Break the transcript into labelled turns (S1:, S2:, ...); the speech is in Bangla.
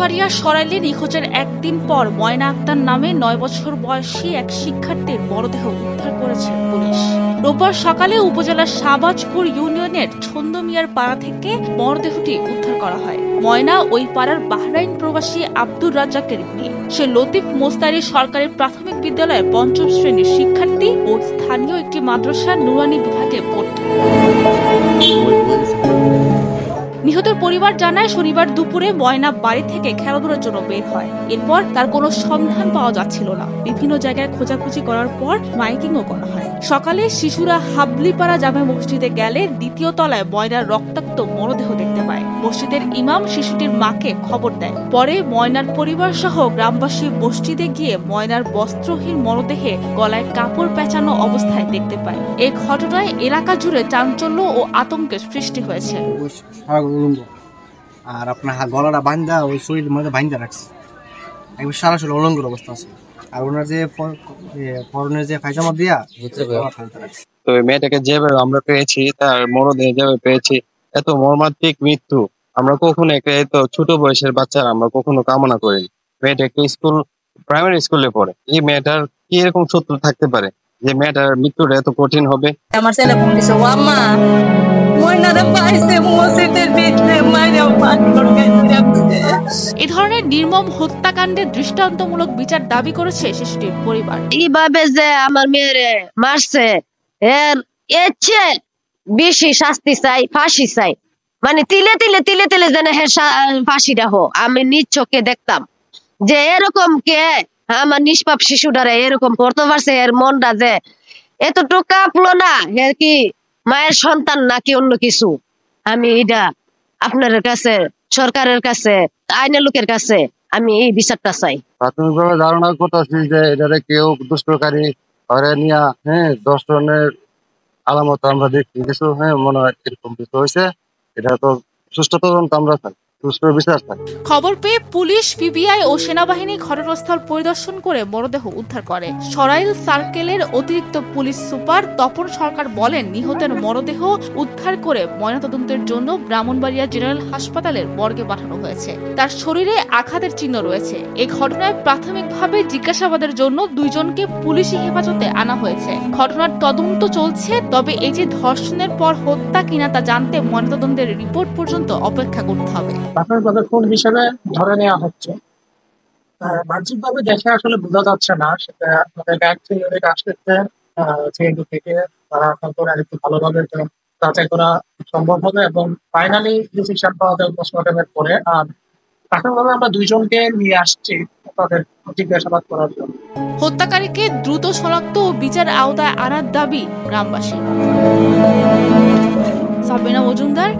S1: ব্রাহ্মণবাড়িয়া সরাইলে নিখোঁজের একদিন পর ময়না আক্তার নামে 9 বছর বয়সী এক শিক্ষার্থীর মরদেহ উদ্ধার করেছে পুলিশ। রোববার সকালে উপজেলার শাহবাজপুর ইউনিয়নের ছন্দমিয়ার পাড়া থেকে মরদেহটি উদ্ধার করা হয়। ময়না ওই পাড়ার বাহরাইন প্রবাসী আব্দুর রাজ্জাকের মেয়ে। সে লতিফ মোস্তারি সরকারি প্রাথমিক বিদ্যালয়ের 5ম শ্রেণীর শিক্ষার্থী ও স্থানীয় একটি মাদ্রাসার নুরানি বিভাগে পড়ত। নিহতের পরিবার জানায়, শনিবার দুপুরে ময়না বাড়ি থেকে খেলাধুলার জন্য বের হয়। এরপর তার কোনো সন্ধান পাওয়া যাচ্ছিল না। বিভিন্ন জায়গায় খোঁজাখুঁজি করার পর মাইকিংও করা হয়। সকালে শিশুরা হাবলিপাড়া জামে মসজিদে গেলে দ্বিতীয় তলায় ময়নার রক্তাক্ত মরদেহ দেখতে পায়। মসজিদের ইমাম শিশুটির মাকে খবর দেয়। পরে ময়নার পরিবার সহ গ্রামবাসী মসজিদে গিয়ে ময়নার বস্ত্রহীন মরদেহে গলায় কাপড় পেঁচানো অবস্থায় দেখতে পায়। এই ঘটনায় এলাকা জুড়ে চাঞ্চল্য ও আতঙ্কের সৃষ্টি হয়েছে।
S2: আর আপনার গলাটা বান্ধা ওই শরীরের মধ্যে বান্ধা রাখছে, একবার সরাসরি অলঙ্কার অবস্থা আছে। আর ওনার যে পরনের যে পায়জামা দিয়া
S3: তো মেয়েটাকে যেভাবে আমরা পেয়েছি, তার মরদেহ যেভাবে পেয়েছি, এত মর্মান্তিক মৃত্যু আমরা কখনো এত ছোট বয়সের বাচ্চারা আমরা কখনো কামনা করিনি। মেয়েটা একটা প্রাইমারি স্কুলে পড়ে। এই মেয়েটার কি এরকম শত্রু থাকতে পারে যে মেয়েটার মৃত্যুটা এত কঠিন হবে?
S4: আমার ছেলে ফোন দিছে, ও আম্মা
S1: এ ধরনের নির্মম হত্যাকাণ্ডের দৃষ্টান্তমূলক বিচার দাবি করেছে শিশুটির পরিবার।
S4: এইভাবে যে আমার মেয়েরে মারছে, এর চেয়ে বেশি শাস্তি চাই, ফাঁসি চাই। মানে তিলে তিলে তিলে তিলে যেন ফাঁসিটা হোক। আমি নিজ চোখে দেখতাম যে এরকম কে আমার নিষ্পাপ শিশুটারে এরকম করতে পারছে। এর মনটা যে এতটুকু কাঁপলো না, এর কি মায়ের সন্তান নাকি অন্য কিছু। আমি এটা আপনার কাছে, সরকারের কাছে, আইনের লোকের কাছে আমি এই বিচারটা চাই।
S3: প্রাথমিকভাবে ধারণা করতেছি যে এটারে কেউ দুষ্টকারী ঘরে নিয়ে 10 জনের আলামত আমরা দেখছি কিছু, মনে হয় এরকম কিছু হয়েছে। এটা তো সুষ্ঠু তদন্ত আমরা চাই, সুষ্ঠু বিচার চাই।
S1: খবর পেয়ে পুলিশ, পিবিআই ও সেনাবাহিনী ঘটনাস্থল পরিদর্শন করে মরদেহ উদ্ধার করে। সরাইল সার্কেলের অতিরিক্ত পুলিশ সুপার তপন সরকার বলেন, নিহতের মরদেহ উদ্ধার করে ময়নাতদন্তের জন্য ব্রাহ্মণবাড়িয়া জেনারেল হাসপাতালের মর্গে পাঠানো হয়েছে। তার শরীরে আঘাতের চিহ্ন রয়েছে। এই ঘটনায় প্রাথমিকভাবে জিজ্ঞাসাবাদের জন্য 2 জনকে পুলিশি হেফাজতে আনা হয়েছে। ঘটনার তদন্ত চলছে, তবে এই যে ধর্ষণের পর হত্যা কিনা তা জানতে ময়নাতদন্তের রিপোর্ট পর্যন্ত অপেক্ষা করতে হবে।
S5: প্রাথমিকভাবে খুন হিসেবে ধরে নেওয়া হচ্ছে। বাহ্যিকভাবে দেখে আসলে বোঝা যাচ্ছে না, সেটা আমাদের ব্যাগ থেকে তারা একটু ভালোভাবে যাচাই করা সম্ভব হবে এবং ফাইনালি ডিসিশন পাওয়া যাবে পোস্টমর্টমের পরে। আর প্রাথমিকভাবে আমরা 2 জনকে নিয়ে আসছি তাদের জিজ্ঞাসাবাদ করার জন্য।
S1: হত্যাকারীকে দ্রুত শনাক্ত ও বিচার আওতায় আনার দাবি গ্রামবাসী। সাবিনা মজুমদার।